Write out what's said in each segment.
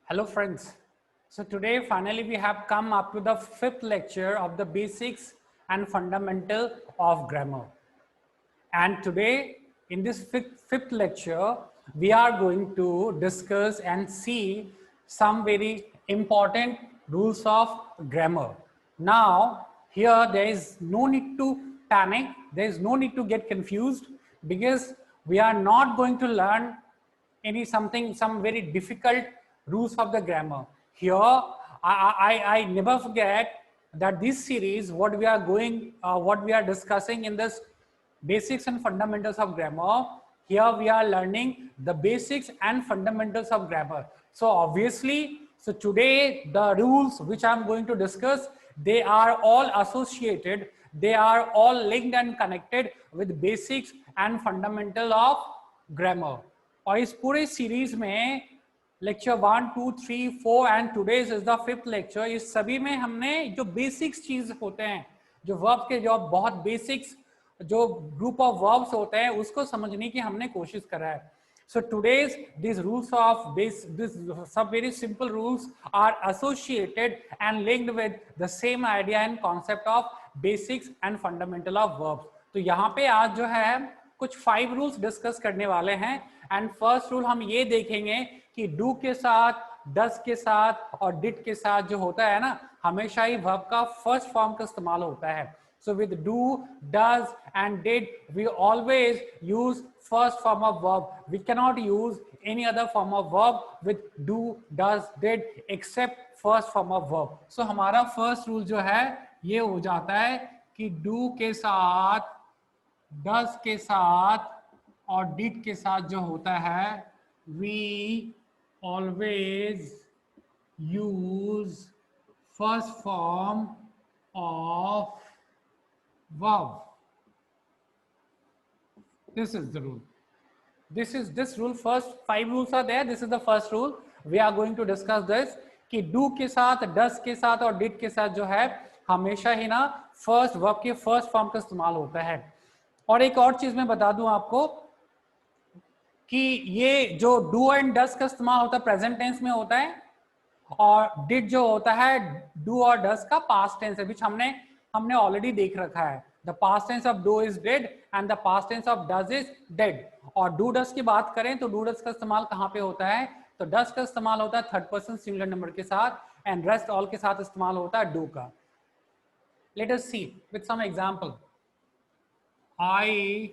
Hello friends. So today finally we have come up to the fifth lecture of the basics and fundamental of grammar. And today in this fifth lecture we are going to discuss and see some very important rules of grammar. Now here there is no need to panic, there is no need to get confused because we are not going to learn some very difficult rules of the grammar. Here, I never forget that this series, what we are discussing in this basics and fundamentals of grammar. Here we are learning the basics and fundamentals of grammar. So obviously, so today the rules which I'm going to discuss, they are all associated, they are all linked and connected with basics and fundamental of grammar. और इस पूरे series में lecture 1, 2, 3, 4 and today's is the fifth lecture, इस सभी में हमने जो basics चीज होते हैं, जो वर्ब्स के जो बहुत बेसिक्स जो ग्रुप ऑफ वर्ब्स होते हैं उसको समझने की हमने कोशिश करा है. So today's these rules of this some very simple rules are associated and linked with the same idea and concept of basics and fundamental of verbs. तो यहाँ पे आज जो है कुछ 5 रूल्स डिस्कस करने वाले हैं. एंड फर्स्ट रूल हम ये देखेंगे कि डू के साथ, डस के साथ और डिड के साथ जो होता है ना, हमेशा ही वर्ब का फर्स्ट फॉर्म का इस्तेमाल होता है. So with do, does and did, we always use first form of verb. We cannot use any other form of verb with do, does, did except first form of verb. So हमारा first rule जो है ये हो जाता है कि do के साथ, does के साथ और did के साथ जो होता है, we always use first form of verb. This is the rule. This rule. First 5 rules are there. This is the first rule. We are going to discuss this कि do के साथ, does के साथ और did के साथ जो है हमेशा ही ना फर्स्ट वर्ब के फर्स्ट फॉर्म का इस्तेमाल होता है. और एक और चीज मैं बता दूं आपको कि ये जो do एंड does का इस्तेमाल होता है प्रेजेंट टेंस में होता है, और did जो होता है do और does का पास्ट टेंस है, which हमने ऑलरेडी देख रखा है. The past tense of do is did and the past tense of does is did. और do does की बात करें तो do does का इस्तेमाल कहाँ पे होता है, तो does का इस्तेमाल होता है थर्ड पर्सन सिंगुलर नंबर के साथ एंड रेस्ट ऑल के साथ इस्तेमाल होता है do का. Let us see with some example. I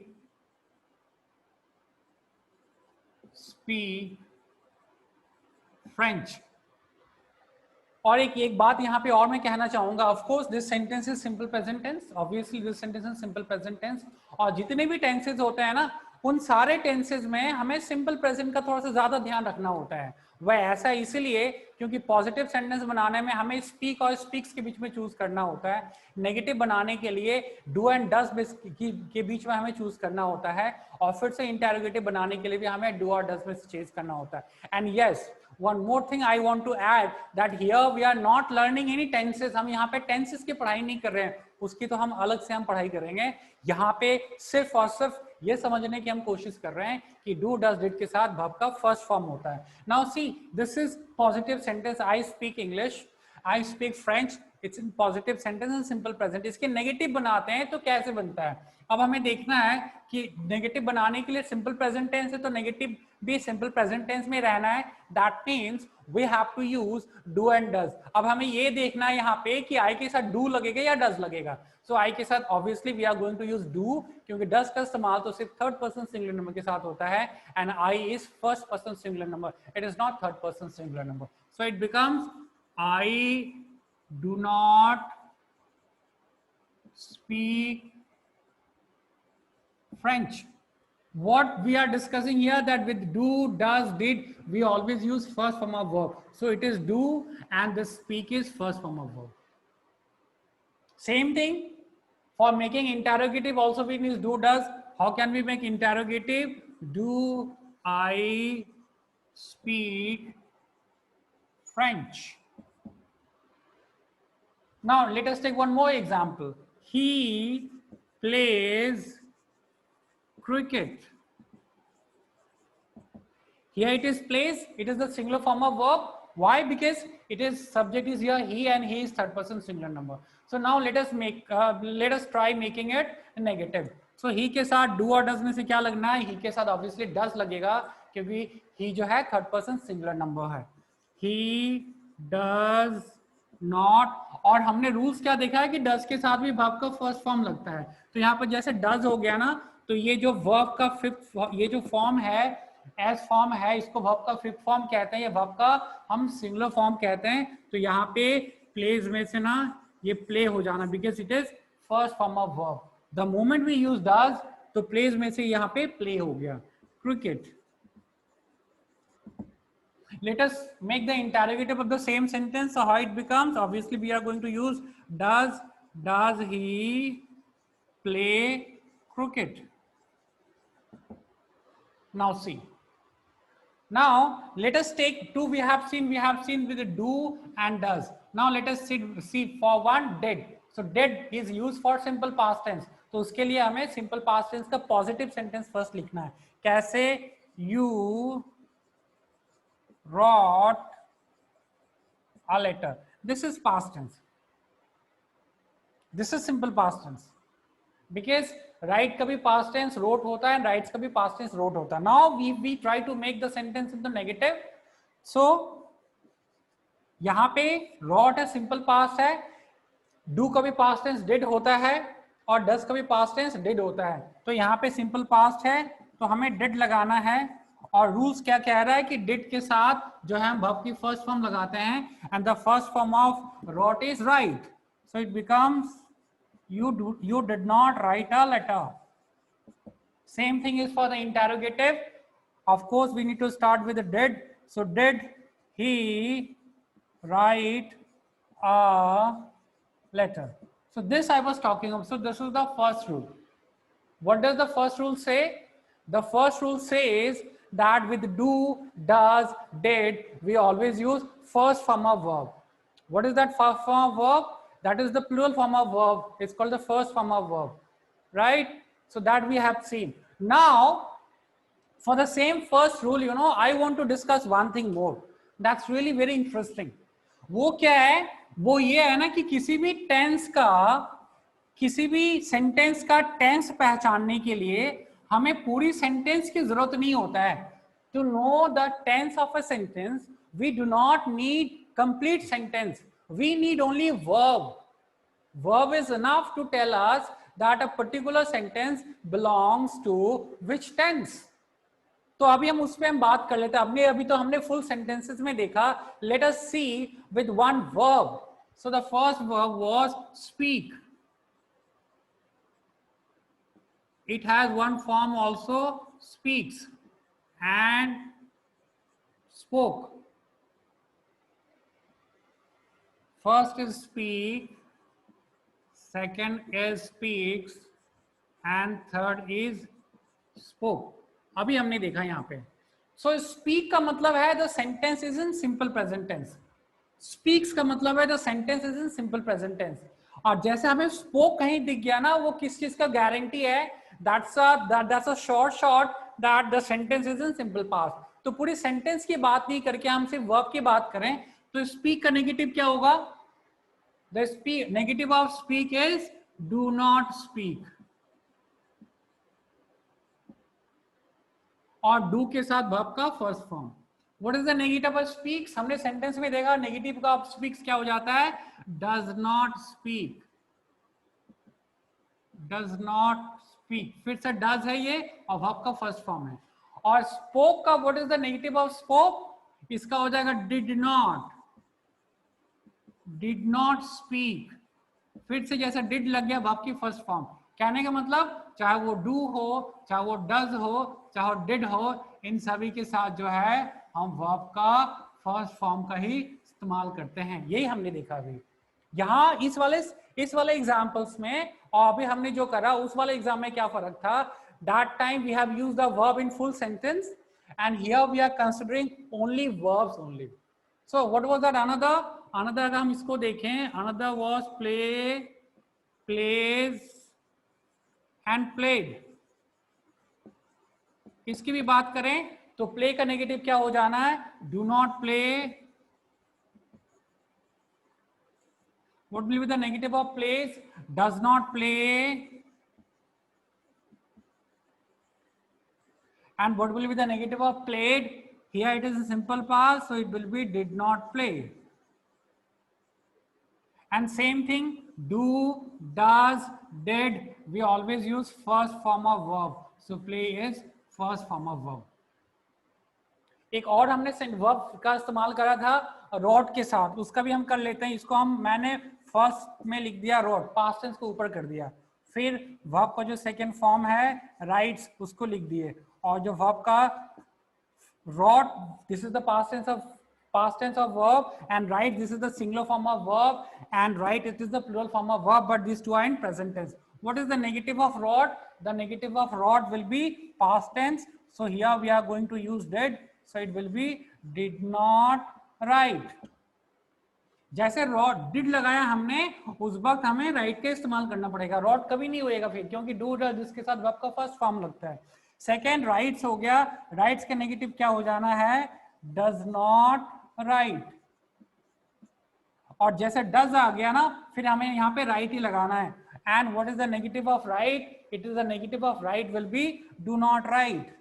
speak French. और एक बात यहाँ पे और मैं कहना चाहूंगा, of course this sentence is simple present tense, obviously this sentence is simple present tense. और जितने भी टेंसेस होते हैं ना, उन सारे टेंसेस में हमें सिंपल प्रेजेंट का थोड़ा सा ज्यादा ध्यान रखना होता है. वह ऐसा इसीलिए क्योंकि पॉजिटिव सेंटेंस बनाने में हमें स्पीक और स्पीक्स के बीच में चूज करना होता है. नेगेटिव बनाने के लिए डू एंड डस के बीच में हमें चूज करना होता है, और फिर से इंटेरोगेटिव बनाने के लिए भी हमें डू और डस में चेंज करना होता है. And yes, one more thing I want to add that here we are not learning any tenses. हम यहाँ पे tenses की पढ़ाई नहीं कर रहे हैं, उसकी तो हम अलग से हम पढ़ाई करेंगे. यहाँ पे सिर्फ और सिर्फ ये समझने की हम कोशिश कर रहे हैं कि do, does, did के साथ verb का फर्स्ट फॉर्म होता है. Now see, this is positive sentence. I speak English, I speak French. It's in positive sentence and simple present. इसके नेगेटिव बनाते हैं तो कैसे बनता है. अब हमें देखना है कि नेगेटिव बनाने के लिए सिंपल प्रेजेंट टेंस है तो नेगेटिव भी सिंपल प्रेजेंट टेंस में रहना है. That means we have to use do and does. अब हमें ये देखना है यहाँ पे कि आई के साथ डू लगेगा या डज लगेगा. सो आई के साथ obviously we are going to use do, क्योंकि डज का इस्तेमाल तो सिर्फ थर्ड पर्सन सिंगुलर नंबर के साथ होता है and I is first person singular number, it is not third person singular number. So it becomes I do not speak French. What we are discussing here that with do, does, did, we always use first form of verb. So it is do and the speak is first form of verb. Same thing for making interrogative also we use do, does. How can we make interrogative? Do I speak French? Now let us take one more example. He plays cricket. Here it is plays, it is the singular form of verb. Why? Because it is subject is here he and he is third person singular number. So now let us try making it negative. So he के साथ do और does में से क्या लगना है? he के साथ obviously does लगेगा क्योंकि he जो है third person singular number है. He does not, और हमने रूल्स क्या देखा है कि डज के साथ भी वर्ब का फर्स्ट फॉर्म लगता है. तो यहाँ पर जैसे डज हो गया ना, तो ये जो वर्ब का फिफ्थ, ये जो फॉर्म है एस फॉर्म है, इसको वर्ब का फिफ्थ फॉर्म कहते हैं, ये वर्ब का हम सिंगुलर फॉर्म कहते हैं. तो यहाँ पे प्लेज में से ना ये प्ले हो जाना, because it is first form of verb. The moment we use does, तो प्लेज में से यहाँ पे प्ले हो गया. Cricket. Let us make the interrogative of the same sentence. So how it becomes? Obviously we are going to use does he play cricket? Now see. Now let us take two. We have seen with the do and does. Now let us see for one did. So did is used for simple past tense. तो उसके लिए हमें simple past tense का positive sentence first लिखना है. कैसे? You wrote a letter. This is past tense. This is simple past tense. Because write का भी past tense wrote होता है and writes का भी past tense wrote होता है. Now we try to make the sentence in the negative. So यहाँ पे wrote है simple past है, do का भी past tense did होता है और does का भी past tense did होता है. तो यहाँ पे simple past है तो हमें did लगाना है. और रूल्स क्या कह रहा है कि डिड के साथ जो है हम वर्ब की फर्स्ट फॉर्म लगाते हैं and the first form of road is right. So it becomes you did not write a letter. Same thing is for the interrogative. Of course we need to start with the did. So did he write a letter? So this I was talking about. So this is the first rule. What does the first rule say? The first rule says that with do, does, did, we always use first form of verb. What is that first form of verb? That is the plural form of verb. It's called the first form of verb, right? So that we have seen. Now, for the same first rule, I want to discuss one thing more. That's really very interesting. वो क्या है? वो ये है ना कि किसी भी टेंस का, किसी भी सेंटेंस का टेंस पहचानने के लिए हमें पूरी सेंटेंस की जरूरत नहीं होता है. To know the tense of a sentence we do not need complete sentence, we need only verb. Verb is enough to tell us that a particular sentence belongs to which tense. तो अभी हम उस पे हम बात कर लेते हैं. अभी तो हमने फुल सेंटेंसेस में देखा. Let us see with one verb. So the first verb was speak. It has one form also, speaks and spoke. First is speak, second is speaks and third is spoke. अभी हमने देखा यहाँ पे. So speak का मतलब है the sentence is in simple present tense. Speaks का मतलब है the sentence is in simple present tense. और जैसे हमें spoke कहीं दिख गया ना, वो किस चीज का गारंटी है? That's a short that the sentence is in simple past. तो पूरी सेंटेंस की बात नहीं करके हम सिर्फ वर्ब की बात करें तो स्पीक का नेगेटिव क्या होगा? The negative of speak is do not speak. और do के साथ verb का first form. What is the negative of speaks? हमने सेंटेंस में देखा नेगेटिव का of speaks क्या हो जाता है? Does not speak. Does not speak. फिर से does है ये और verb का फर्स्ट फॉर्म है. और spoke का what is the negative of spoke? इसका हो जाएगा did not. Did not speak. फिर से जैसा did लग गया verb की फर्स्ट फॉर्म. कहने का मतलब चाहे वो do हो, चाहे वो does हो, चाहे वो did हो, इन सभी के साथ जो है हम verb का फर्स्ट फॉर्म का ही इस्तेमाल करते हैं. यही हमने देखा अभी यहाँ इस वाले एग्जाम्पल्स में. और अभी हमने जो करा उस वाले एग्जाम में क्या फर्क था? That time we have used the verb in full sentence and here we are considering only verbs only. So what was that? Another अगर हम इसको देखें, another was play, plays and played. इसकी भी बात करें तो play का नेगेटिव क्या हो जाना है? Do not play, What will be the negative of plays? Does not play. And what will be the negative of played? Here it is a simple past, so it will be did not play. And same thing, do, does, did, we always use first form of verb. So play is first form of verb. एक और हमने verb का इस्तेमाल करा था rod के साथ, उसका भी हम कर लेते हैं. इसको मैंने फर्स्ट में लिख दिया रॉड, पास्ट टेंस को ऊपर कर दिया. फिर वर्ब का जो सेकंड फॉर्म है राइट्स, उसको लिख दिए. और जो वर्ब का rod, this is the past tense of verb, and right, this is the singular form of verb, and right, it is the plural form of verb, but these two are in present tense. What is the negative of rod? The negative of rod will be past tense. So here we are going to use did, so it will be did not write. जैसे rod did लगाया हमने, उस वक्त हमें right का इस्तेमाल करना पड़ेगा. रॉड कभी नहीं होएगा फिर, क्योंकि डू जिसके साथ वर्ब का फर्स्ट फॉर्म लगता है. सेकेंड राइट्स हो गया, राइट्स के नेगेटिव क्या हो जाना है? Does not right. और जैसे डज आ गया ना, फिर हमें यहाँ पे राइट ही लगाना है. And what is the negative of right? It is the negative of right will be do not right.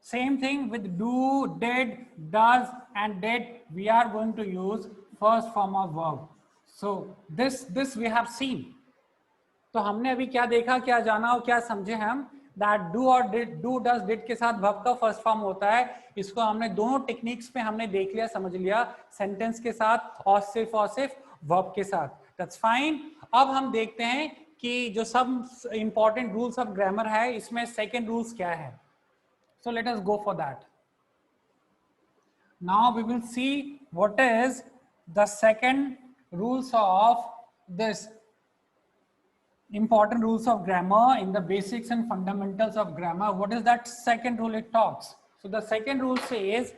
Same thing with do, did, does and did. We are going to use first form of verb. So this we have seen. तो हमने अभी क्या देखा, क्या जाना और क्या समझे हम? That do और did, do, does, did के साथ verb का फर्स्ट फॉर्म होता है. इसको हमने दोनों टेक्निक्स पे हमने देख लिया, समझ लिया, सेंटेंस के साथ और सिर्फ verb के साथ. That's fine. अब हम देखते हैं कि जो सब इंपॉर्टेंट रूल्स ऑफ ग्रामर है, इसमें सेकेंड रूल्स क्या है. So let us go for that. Now we will see what is the second rules of this important rules of grammar in the basics and fundamentals of grammar. What is that second rule it talks? So the second rule says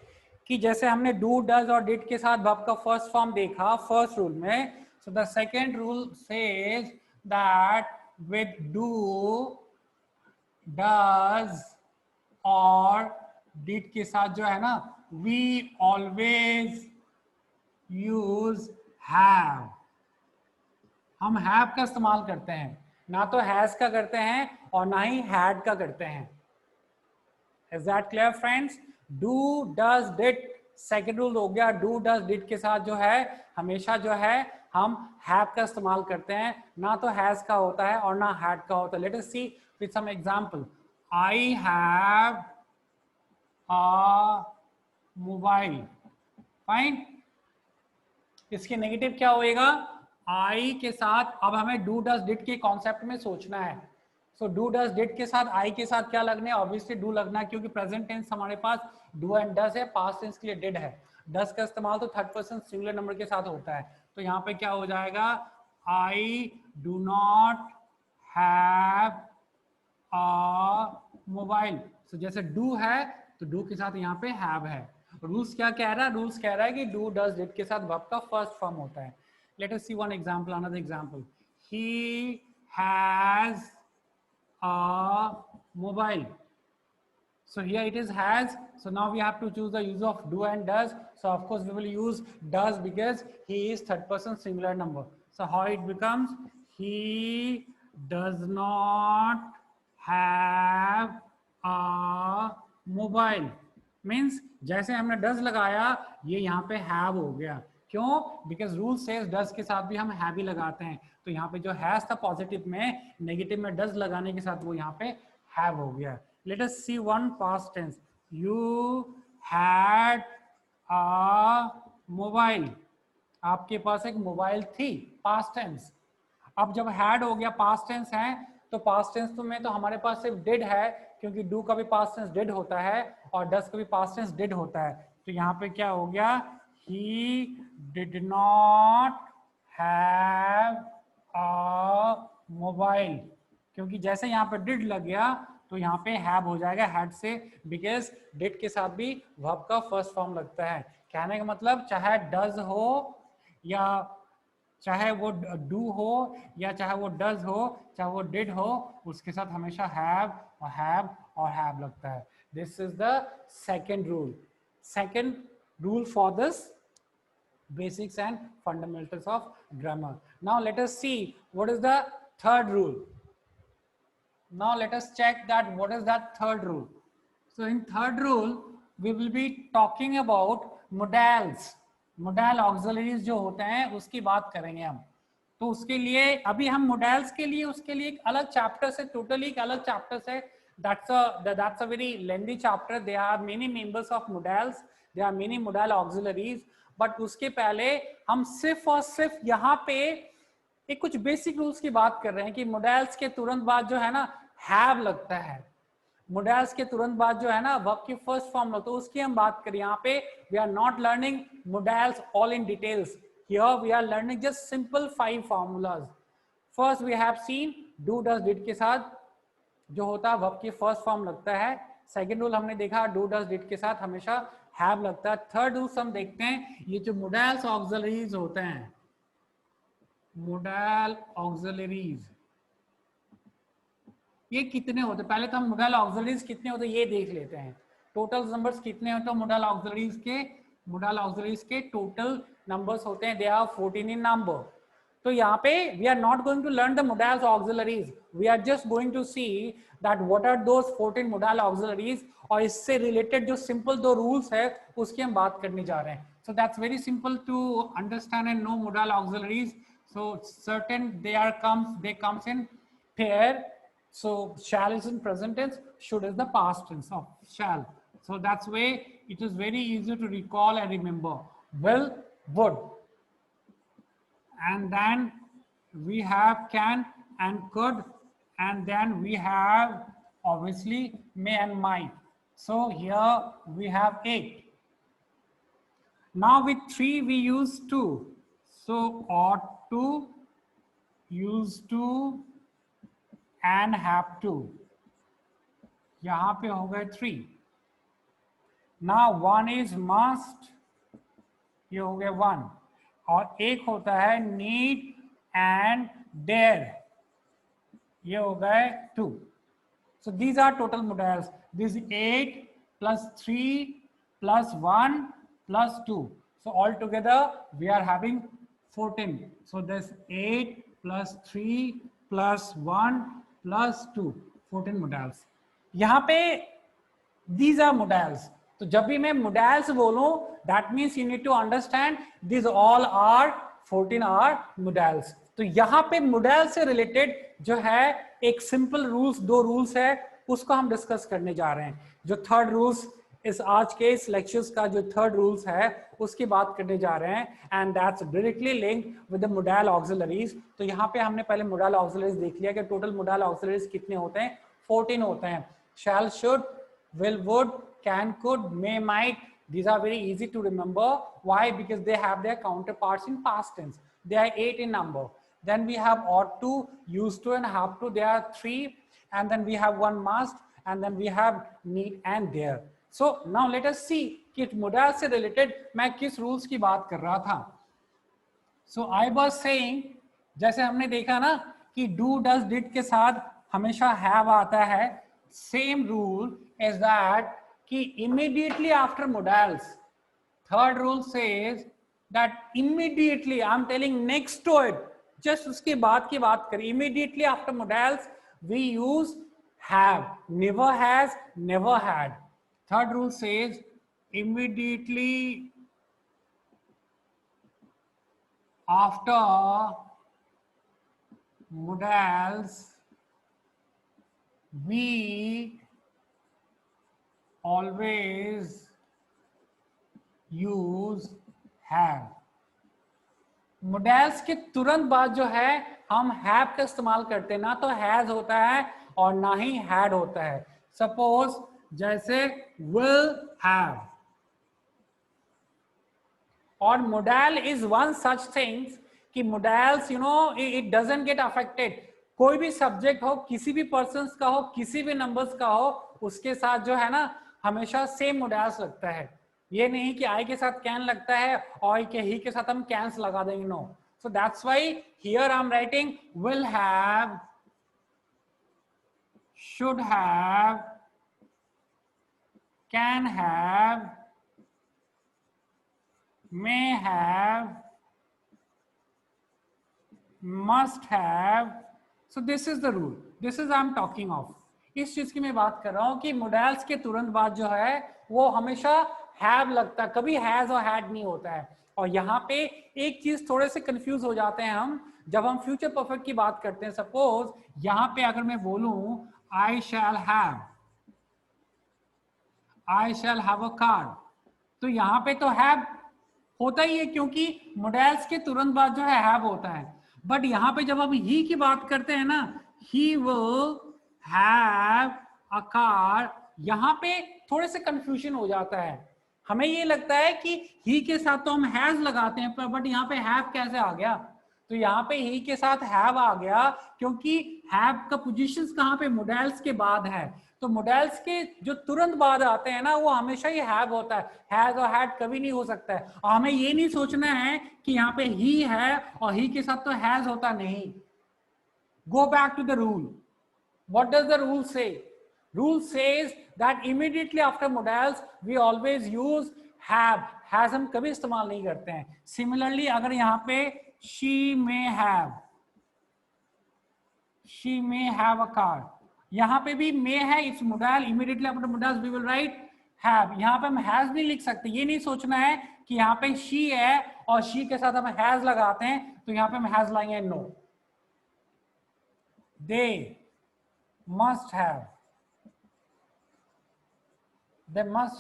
कि जैसे हमने do, does और did के साथ verb का first form देखा first rule में. So the second rule says that with do, does और did के साथ जो है ना, we always use have. हम have का इस्तेमाल करते हैं, ना तो has का करते हैं और ना ही had का करते हैं. Is that clear friends? Do, does, did second rule हो गया. do, does, did के साथ जो है हमेशा जो है हम have का इस्तेमाल करते हैं, ना तो has का होता है और ना had का होता है. Let us see with some example. I have a mobile. Fine. इसके नेगेटिव क्या होएगा? I के साथ अब हमें do, does, did के कॉन्सेप्ट में सोचना है. So do, does, did के साथ I के साथ क्या लगना है? ऑब्वियसली do लगना है, क्योंकि प्रेजेंट टेंस हमारे पास do and does है, पास्ट टेंस के लिए did है. does का इस्तेमाल तो थर्ड पर्सन सिंगुलर नंबर के साथ होता है. तो यहाँ पे क्या हो जाएगा? I do not have a mobile. So जैसे do है तो do के साथ यहाँ पे have है. रूल्स क्या कह रहा है? रूल्स कह रहा है कि do, does, did के साथ verb का फर्स्ट फॉर्म होता है. Let us see one example, another example. He has a mobile. So here it is has. So now we have to choose the use of do and does. So of course we will use does because he is third person singular number. So how it becomes? He does not have a mobile. Means जैसे हमने does लगाया, ये यहाँ पे have हो गया. क्यों? Because rule says does के साथ भी हम have ही लगाते हैं. तो यहाँ पे जो has था पॉजिटिव में, नेगेटिव में does लगाने के साथ वो यहाँ पे have हो गया. Let us see one past tense. You had a mobile. आपके पास एक मोबाइल थी, past tense. अब जब had हो गया, past tense है, तो past tense में तो हमारे पास सिर्फ did है, क्योंकि do का भी past tense did होता है और does का भी past tense did होता है. तो यहाँ पे क्या हो गया? He did not have a mobile. क्योंकि जैसे यहाँ पे did लग गया तो यहाँ पे have हो जाएगा had से, because did के साथ भी verb का फर्स्ट फॉर्म लगता है. कहने का मतलब चाहे does हो या चाहे वो do हो या चाहे वो does हो, चाहे वो did हो, उसके साथ हमेशा have और have लगता है. This is the second rule. Second rule for this Basics and fundamentals of grammar. Now let us see what is the third rule. Now let us check that what is that third rule. So in third rule we will be talking about modals. Modal auxiliaries जो होते हैं उसकी बात करेंगे हम. तो उसके लिए अभी हम modals के लिए उसके लिए एक अलग चैप्टर से, टोटली एक अलग चैप्टर से, that's a very lengthy chapter. There are many members of modals, there are many modal auxiliaries. But उसके पहले हम सिर्फ और सिर्फ यहाँ पे एक कुछ बेसिक रूल्स की बात कर रहे हैं कि मोडेल्स के तुरंत बाद जो है ना हैव लगता है. मोडेल्स के तुरंत बाद जो है ना वर्ब की फर्स्ट फॉर्म लगता है, उसकी हम बात करें. यहाँ पे we are not learning modals all in details. Here we are learning just simple 5 formulas. First we have seen do does did के साथ जो होता है वर्ब की फर्स्ट फॉर्म लगता है. सेकेंड रूल हमने देखा डू डज डिड के साथ हमेशा हैव लगता है. थर्ड रूल हम देखते हैं ये जो मोडेल्स ऑक्सिलरीज होते हैं, मोडेल ऑक्सिलरीज ये कितने होते हैं. पहले तो हम मोडेल ऑक्सिलरीज कितने होते हैं ये देख लेते हैं. टोटल नंबर्स कितने होते हैं मोडेल ऑक्सिलरीज के टोटल नंबर्स होते हैं. They are 14 in number. तो यहाँ पे we are not going to learn the modals auxiliaries. We are just going to see that what are those 14 modal auxiliaries, और इससे रिलेटेड जो सिंपल 2 रूल्स है उसकी हम बात करने जा रहे हैं. So that's very simple to understand and no modal auxiliaries. So certain they comes in pair. So shall is in present tense, should is the past tense of shall. So that's way it is very easy to recall and remember. Will, would, and then we have can and could, and then we have obviously may and might. So here we have 8. Now with 3 we use 2. So ought to, used to and have to. यहाँ पे हो गए 3. Now 1 is must, ये हो गया 1. और एक होता है need and dare, ये हो गए 2. So these are total modals. This is 8 plus 3 plus 1 plus 2. So altogether we are having 14. So this 8 plus 3 plus 1 plus 2, 14 modals. यहाँ पे these are modals. तो जब भी मैं modals बोलूं that means you need to understand these all are 14 are modals. तो यहाँ पे modal से related जो है एक simple rules, 2 rules है उसको हम डिस्कस करने जा रहे हैं. जो थर्ड रूल्स इस आज के इस लेक्चर्स का जो थर्ड रूल्स है उसकी बात करने जा रहे हैं. And that's directly linked with the model auxiliaries. तो यहाँ पे हमने पहले मोडेल ऑक्सिलरीज देख लिया कि टोटल मोडेल ऑक्सिलरीज कितने होते हैं, 14 होते हैं. Shall, should, will, would, can, could, may, might. These are very easy to remember. Why? Because they have their counterparts in past tense. They are 8 in number. Then we have ought to, used to and have to. There are 3. And then we have 1 must. And then we have need and dare. So now let us see कि modal से related मैं किस rules की बात कर रहा था. So I was saying जैसे हमने देखा ना कि do, does, did के साथ हमेशा have आता है. Same rule is that कि immediately after modals, third rule says that immediately, I'm telling next to it, just उसके बाद की बात करें, immediately after modals we use have. Never has, never had. Third rule says immediately after modals we always use have. modals के तुरंत बाद जो है हम have का इस्तेमाल करते हैं, ना तो has होता है और ना ही had होता है. सपोज जैसे will have, और modal is one such things कि modals it doesn't get affected. कोई भी सब्जेक्ट हो, किसी भी पर्सन्स का हो, किसी भी नंबर्स का हो, उसके साथ जो है ना हमेशा सेम modals लगता है. ये नहीं कि I के साथ can लगता है और के ही के साथ हम cans लगा देंगे. No. So that's why here I'm writing will have, should have, can have, may have, must have. So this is the rule, this is I'm talking of. इस चीज की मैं बात कर रहा हूं कि मोडेल्स के तुरंत बाद जो है वो हमेशा हैव लगता है, कभी हैज और हैड नहीं होता है। और यहाँ पे एक चीज थोड़े से कंफ्यूज हो जाते हैं हम जब हम फ्यूचर परफेक्ट की बात करते हैं। सपोज यहाँ पे अगर मैं बोलूं आई शैल हैव अ कार, तो यहाँ पे तो हैव होता ही है क्योंकि मोडेल्स के तुरंत बाद जो है हैव होता है। बट यहाँ पे जब हम ही की बात करते हैं ना, he will have a car, यहाँ पे थोड़े से कंफ्यूजन हो जाता है। हमें ये लगता है कि ही के साथ तो हम हैज लगाते हैं, पर बट यहाँ पे हैव कैसे आ गया? तो यहाँ पे ही के साथ हैव आ गया क्योंकि हैव का पोजीशन कहाँ पे? मोडेल्स के बाद है। तो मोडेल्स के जो तुरंत बाद आते हैं ना वो हमेशा ही हैव होता है, हैज और हैड कभी नहीं हो सकता है। और हमें ये नहीं सोचना है कि यहाँ पे ही है और ही के साथ तो हैज होता नहीं। Go back to the rule. What does the rule say? Rule says that immediately after modals we always use have. Has हम कभी इस्तेमाल नहीं करते हैं। Similarly अगर यहाँ पे she may have a car, यहाँ पे भी may है, it's modal, immediately after modals we will write have। यहाँ पे हम has नहीं लिख सकते, ये नहीं सोचना है कि यहाँ पे she है और she के साथ हम has लगाते हैं तो यहाँ पे हम has लाएंगे, no। They must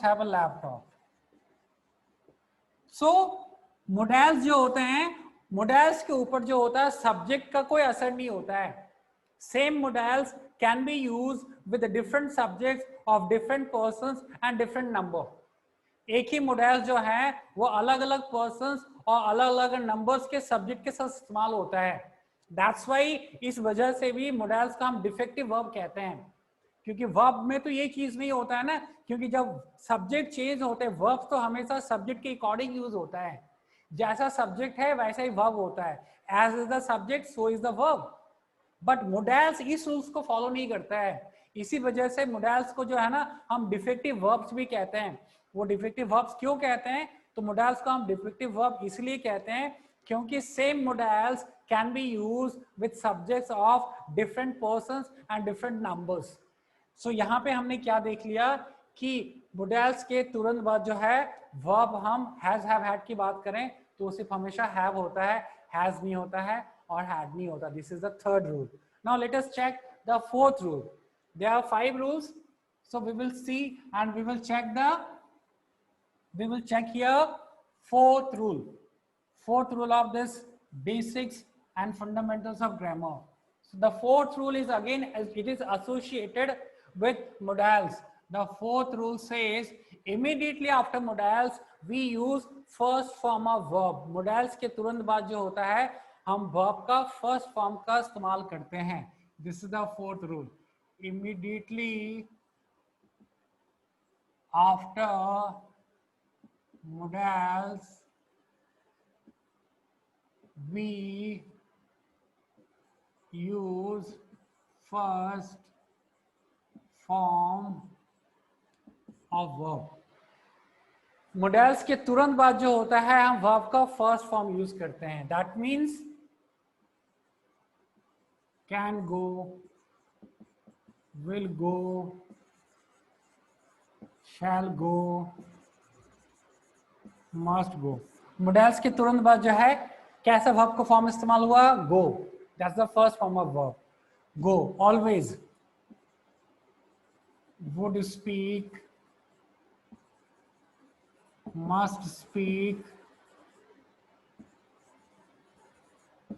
have a laptop। So modals जो होते हैं, modals के ऊपर जो होता है सब्जेक्ट का कोई असर नहीं होता है। Same modals can be used with the different subjects of different persons and different number। एक ही modals जो है वो अलग अलग persons और अलग अलग numbers के subject के साथ इस्तेमाल होता है। That's why इस वजह से भी modals का हम defective verb कहते हैं, क्योंकि वर्ब में तो ये चीज नहीं होता है ना, क्योंकि जब सब्जेक्ट चेंज होते हैं वर्ब तो हमेशा सब्जेक्ट के अकॉर्डिंग यूज होता है। जैसा सब्जेक्ट है वैसा ही वर्ब होता है, as is the subject so is the verb. But modals इस रूल्स को फॉलो नहीं करता है, इसी वजह से मोडेल्स को जो है ना हम डिफेक्टिव वर्ब्स भी कहते हैं। वो डिफेक्टिव वर्ब्स क्यों कहते हैं? तो मोडेल्स को हम डिफेक्टिव वर्ब इसलिए कहते हैं क्योंकि same modals can be use with subjects of different persons and different numbers. So यहाँ पे हमने क्या देख लिया कि मोडेल्स के तुरंत बाद जो है वर्ब हम हैज हैव हैड की बात करें तो सिर्फ हमेशा हैव होता है, हैज नहीं होता है और हैड नहीं होता। This is the third rule. Now let us check the fourth rule. There are 5 rules, so we will see and we will check here fourth rule of this basics and fundamentals of grammar. So the fourth rule is again, it is associated with modals. The fourth rule says immediately after modals we use first form of verb। modals के तुरंत बाद जो होता है हम verb का first form का इस्तेमाल करते हैं। This is the fourth rule। Immediately after modals we use first form of verb। modals के तुरंत बाद जो होता है हम verb का फर्स्ट फॉर्म यूज करते हैं। That means can go, will go, shall go, must go. modals के तुरंत बाद जो है कैसा verb का फॉर्म इस्तेमाल हुआ? go। that's the first form of verb। go, always, would speak, must speak,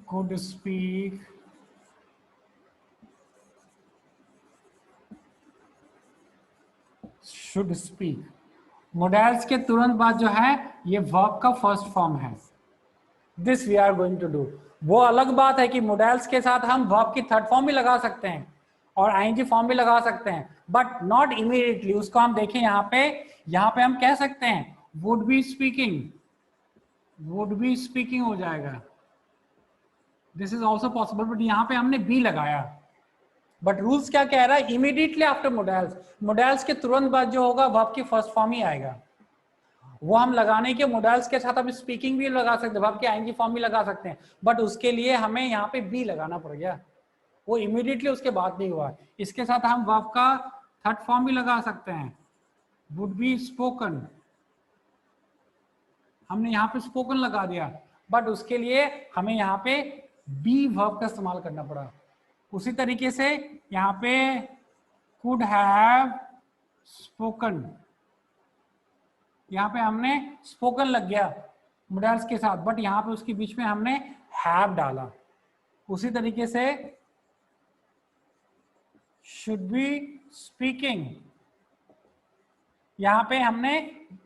could speak, should speak। modals के तुरंत बाद जो है ये verb का फर्स्ट फॉर्म है। This we are going to do. वो अलग बात है कि modals के साथ हम verb की थर्ड फॉर्म भी लगा सकते हैं और ing फॉर्म भी लगा सकते हैं, बट नॉट इमीडिएटली। उसको हम देखें यहाँ पे हम कह सकते हैं would be speaking हो जाएगा। This is also possible, but यहाँ पे हमने बी लगाया। बट रूल्स क्या कह रहा है? इमीडिएटली आफ्टर modals, modals के तुरंत बाद जो होगा verb की फर्स्ट फॉर्म ही आएगा। वो हम लगाने के मॉडल्स के साथ हम स्पीकिंग भी लगा सकते हैं, वर्ब के आईएनजी फॉर्म भी लगा सकते हैं, बट उसके लिए हमें यहाँ पे बी लगाना पड़ गया, वो इमीडिएटली उसके बाद नहीं हुआ। इसके साथ हम वर्ब का थर्ड फॉर्म भी लगा सकते हैं, वुड बी स्पोकन, हमने यहाँ पे स्पोकन लगा दिया, बट उसके लिए हमें यहाँ पे बी वर्ब का इस्तेमाल करना पड़ा। उसी तरीके से यहाँ पे कुड हैव स्पोकन, यहाँ पे हमने स्पोकन लग गया मॉडल्स के साथ, बट यहाँ पे उसके बीच में हमने हैव डाला। उसी तरीके से शुड बी स्पीकिंग, यहाँ पे हमने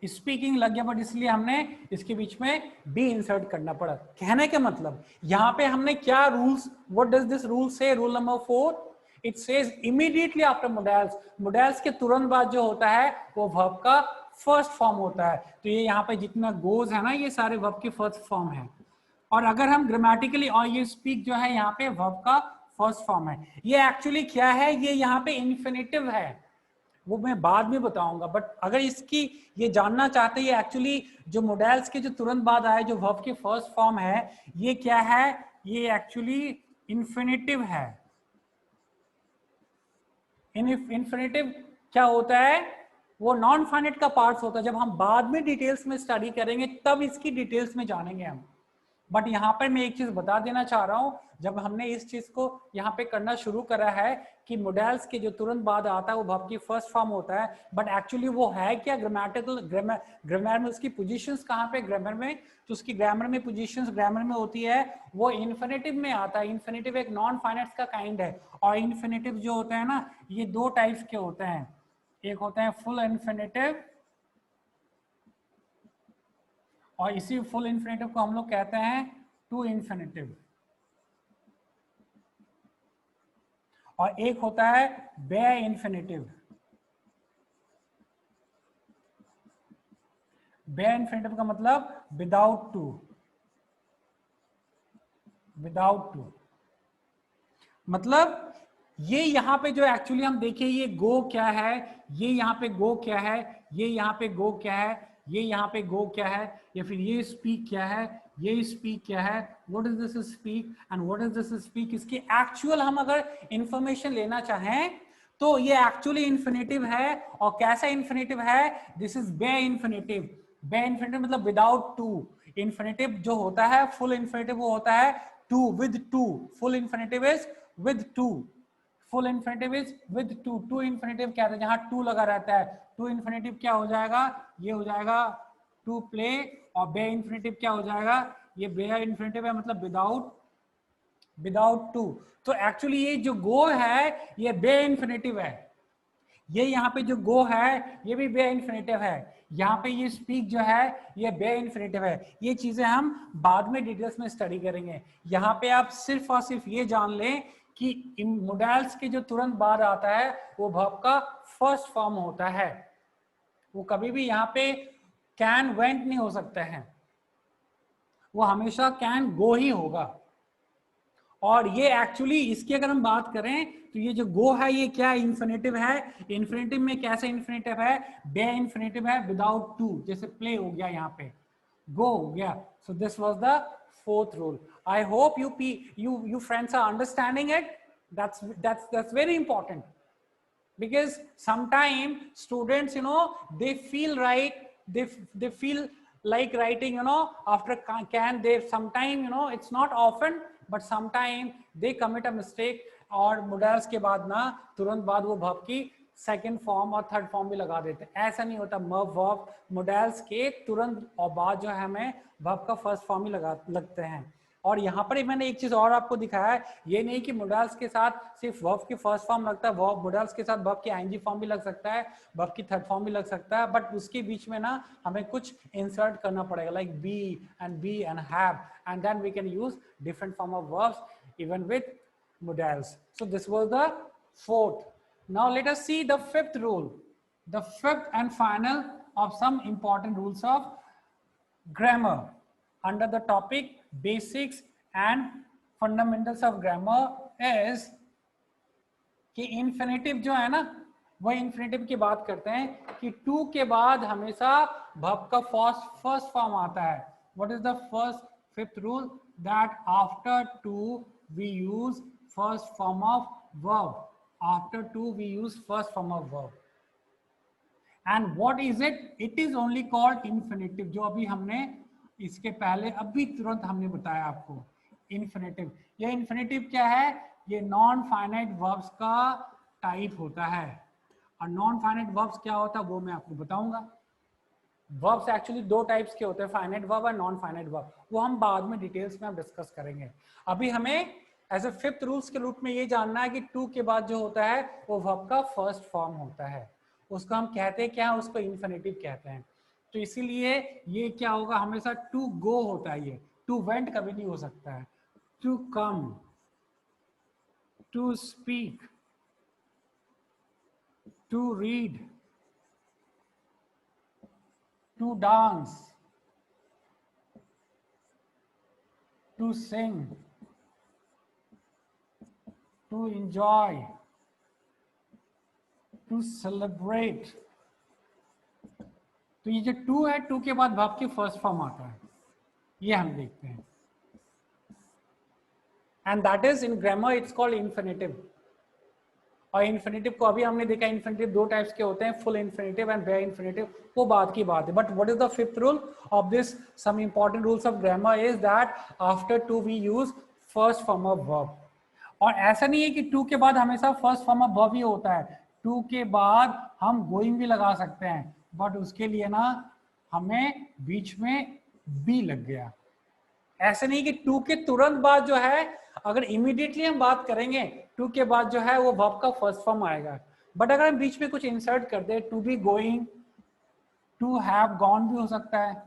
स्पीकिंग लग गया, बट इसलिए हमने इसके बीच में बी इंसर्ट करना पड़ा। कहने का मतलब यहाँ पे हमने क्या rules, what does this rule say, rule number 4, it says immediately after modals, modals के तुरंत बाद जो होता है वो वर्ब का फर्स्ट फॉर्म होता है। तो ये यहाँ पे जितना गोज है ना, ये सारे वर्ब के फर्स्ट फॉर्म है। और अगर हम ग्रामेटिकली, और ये स्पीक जो है यहाँ पे वर्ब का फर्स्ट फॉर्म है। ये एक्चुअली क्या है, ये यहाँ पे इन्फिनिटिव है, वो मैं बाद में बताऊंगा, बट अगर इसकी ये जानना चाहते हैं एक्चुअली जो मॉडल्स के जो तुरंत बाद आए जो वर्ब के फर्स्ट फॉर्म है, ये क्या है, ये एक्चुअली इन्फिनिटिव है। इन्फिनिटिव क्या होता है, वो नॉन फाइनाइट का पार्ट्स होता है। जब हम बाद में डिटेल्स में स्टडी करेंगे तब इसकी डिटेल्स में जानेंगे हम, बट यहाँ पर मैं एक चीज बता देना चाह रहा हूँ, जब हमने इस चीज को यहाँ पे करना शुरू करा है कि मॉडल्स के जो तुरंत बाद आता है वो वर्ब की फर्स्ट फॉर्म होता है, बट एक्चुअली वो है क्या, ग्रामेटिकल ग्रामर में उसकी पोजीशंस कहाँ पे, ग्रामर में, तो उसकी ग्रामर में पोजीशंस ग्रामर में होती है, वो इन्फिनिटिव में आता है। इन्फिनिटिव एक नॉन फाइनाइट का काइंड है, और इन्फिनिटिव जो होता है ना, ये दो टाइप्स के होते हैं, एक होता है फुल इन्फिनिटिव, और इसी फुल इन्फिनिटिव को हम लोग कहते हैं टू इन्फिनिटिव, और एक होता है बे इन्फिनिटिव। बे इन्फिनिटिव का मतलब विदाउट टू, विदाउट टू, मतलब ये यहाँ पे जो एक्चुअली हम देखें, ये गो क्या है, ये यहाँ पे गो क्या है, ये यहाँ पे गो क्या है, ये यहाँ पे गो क्या है, या फिर ये स्पीक क्या है, ये स्पीक क्या है, what is this speak and what is this speak. इसकी एक्चुअल हम अगर इंफॉर्मेशन लेना चाहें तो ये एक्चुअली इन्फिनिटिव है, और कैसा इन्फिनिटिव है, this is bare infinitive. Bare infinitive मतलब विदाउट टू। इन्फिनिटिव जो होता है फुल इन्फिनिटिव वो होता है to, with to, full infinitive is with to, full infinitive is with to. To infinitive क्या है, जहां टू लगा रहता है, टू इन्फिनिटिव क्या हो जाएगा, ये हो जाएगा टू प्ले, और बे इन्फिनिटिव क्या हो जाएगा, ये बे इन्फिनिटिव है मतलब विदाउट, विदाउट टू। तो एक्चुअली ये जो गो है ये बे इन्फिनिटिव है, ये यहाँ पे जो गो है ये भी बे इन्फिनिटिव है, यहाँ पे ये स्पीक जो है ये बे इन्फिनिटिव है। ये चीजें हम बाद में डिटेल्स में स्टडी करेंगे। यहाँ पे आप सिर्फ और सिर्फ ये जान लें कि इन मॉडल्स के जो तुरंत बाद आता है वो वर्ब का फर्स्ट फॉर्म होता है, वो कभी भी यहाँ पे कैन वेंट नहीं हो सकता है, वो हमेशा कैन गो ही होगा। और ये एक्चुअली इसकी अगर हम बात करें तो ये जो गो है ये क्या इन्फिनिटिव है, इन्फिनिटिव में कैसे इन्फिनिटिव है, बे इन्फिनिटिव है विदाउट टू, जैसे प्ले हो गया यहाँ पे, गो हो गया। So this was the fourth rule. I hope you friends are understanding it. That's very important, because sometimes students, they feel right, they feel like writing, after can, they sometime, it's not often, but sometime they commit a mistake, और models के बाद ना तुरंत बाद वो verb की second form और third form भी लगा देते हैं। ऐसा नहीं होता, वर्ब मॉडल्स के तुरंत और बाद जो है हमें वर्ब का फर्स्ट फॉर्म ही लगते हैं। और यहाँ पर मैंने एक चीज और आपको दिखाया है, ये नहीं कि मॉडल्स के साथ सिर्फ वर्ब की फर्स्ट फॉर्म लगता है, वर्ब मॉडल्स के साथ वर्ब की आईएनजी फॉर्म भी लग सकता है, वर्ब की थर्ड फॉर्म भी लग सकता है, बट उसके बीच में ना हमें कुछ इंसर्ट करना पड़ेगा, like be and have, and then we can use different form of verbs even with modals. So this was the fourth. Now let us see the fifth rule, the fifth and final of some important rules of grammar under the topic basics and fundamentals of grammar is कि infinitive जो है ना, वह infinitive की बात करते हैं कि टू के बाद हमेशा वर्ब का फर्स्ट फॉर्म आता है. What is the first fifth rule? That after to we use first form of verb. After to we use first form of verb. And what is it? It is only called infinitive, जो अभी हमने इसके पहले अभी तुरंत हमने बताया आपको. इन्फिनेटिव. ये इन्फिनेटिव क्या है? ये नॉन फाइनाइट वर्ब्स का टाइप होता है. और नॉन फाइनाइट वर्ब्स क्या होता है वो मैं आपको बताऊंगा. वर्ब्स एक्चुअली दो टाइप्स के होते हैं, फाइनाइट वर्ब और नॉन फाइनाइट वर्ब. वो हम बाद में डिटेल्स में डिस्कस करेंगे. अभी हमें एज ए फिफ्थ रूल्स के रूप में ये जानना है कि टू के बाद जो होता है वो वर्ब का फर्स्ट फॉर्म होता है. उसको हम कहते हैं क्या? उसको इन्फिनेटिव कहते हैं. तो इसीलिए ये क्या होगा? हमेशा टू गो होता है. ये टू वेंट कभी नहीं हो सकता है. To come, to speak, to read, to dance, to sing, to enjoy, to celebrate. तो ये जो टू है, टू के बाद वर्ब की फर्स्ट फॉर्म आता है. ये हम देखते हैं. And that is in grammar it's called infinitive. और इन्फिनेटिव को अभी हमने देखा, इन्फिनेटिव दो टाइप्स के होते हैं, full infinitive and bare infinitive. वो बात की बात है. But what is the fifth rule of this? Some important rules of grammar is that after to we use first form of verb. और ऐसा नहीं है कि टू के बाद हमेशा फर्स्ट फॉर्म ऑफ वर्ब ही होता है. टू के बाद हम गोइंग भी लगा सकते हैं, बट उसके लिए ना हमें बीच में बी लग गया. ऐसे नहीं कि टू के तुरंत बाद जो है, अगर इमीडिएटली हम बात करेंगे टू के बाद जो है वो वर्ब का फर्स्ट फॉर्म आएगा. बट अगर हम बीच में कुछ इंसर्ट कर दे, to be going, to have gone भी हो सकता है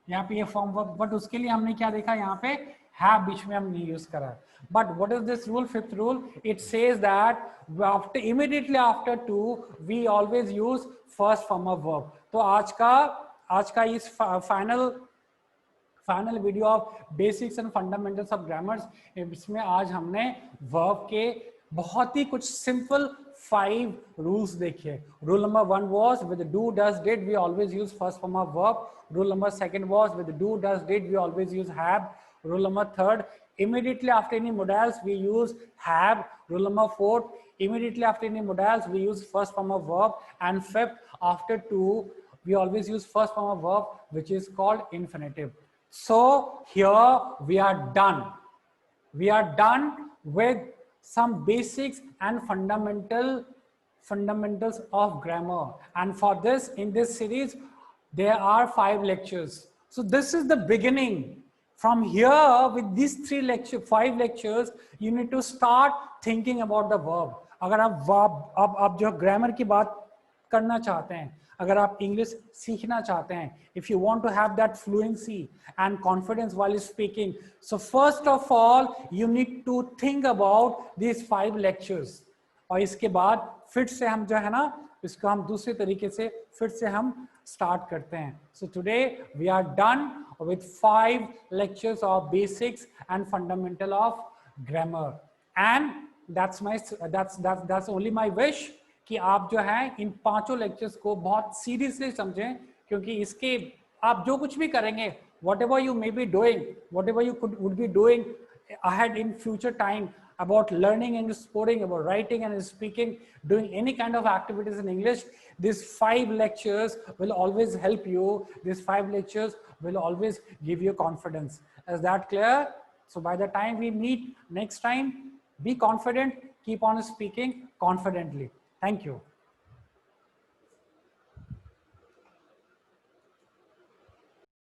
यहाँ पे ये फॉर्म वर्ब. बट उसके लिए हमने क्या देखा? यहाँ पे हैव बीच में हम नहीं यूज करा. But what is this rule? Fifth rule, it says that after immediately after to we always use first form of verb. तो आज का इस final video of basics and fundamentals of grammars, इसमें आज हमने वर्ब के बहुत ही कुछ सिंपल 5 रूल्स देखे. Rule number 1 was with do does did we always use first form of verb. Rule number 2 was with do does did we always use have. Rule number 3, immediately after any modals we use have. Rule number 4, immediately after any modals we use first form of verb. And 5th, after to we always use first form of verb, which is called infinitive. So here we are done. We are done with some basics and fundamentals of grammar. And for this, in this series, there are 5 lectures. So this is the beginning. From here, with these 5 lectures, you need to start thinking about the verb. अगर आप verb, आप जो grammar की बात करना चाहते हैं, अगर आप इंग्लिश सीखना चाहते हैं, if you want to have that fluency and confidence while speaking, so first of all you need to think about these 5 lectures. और इसके बाद फिर से हम जो है ना इसको हम दूसरे तरीके से फिर से हम स्टार्ट करते हैं. So today we are done with 5 lectures of basics and fundamental of grammar, and that's only my wish कि आप जो है इन 5 लेक्चर्स को बहुत सीरियसली समझें. क्योंकि इसके आप जो कुछ भी करेंगे, whatever you may be doing, whatever you would be doing ahead in future time about learning and sporting, about writing and speaking, doing any kind of activities in English, these 5 lectures will always help you. These 5 lectures will always give you confidence. Is that clear? So by the time we meet next time, be confident, keep on speaking confidently. Thank you.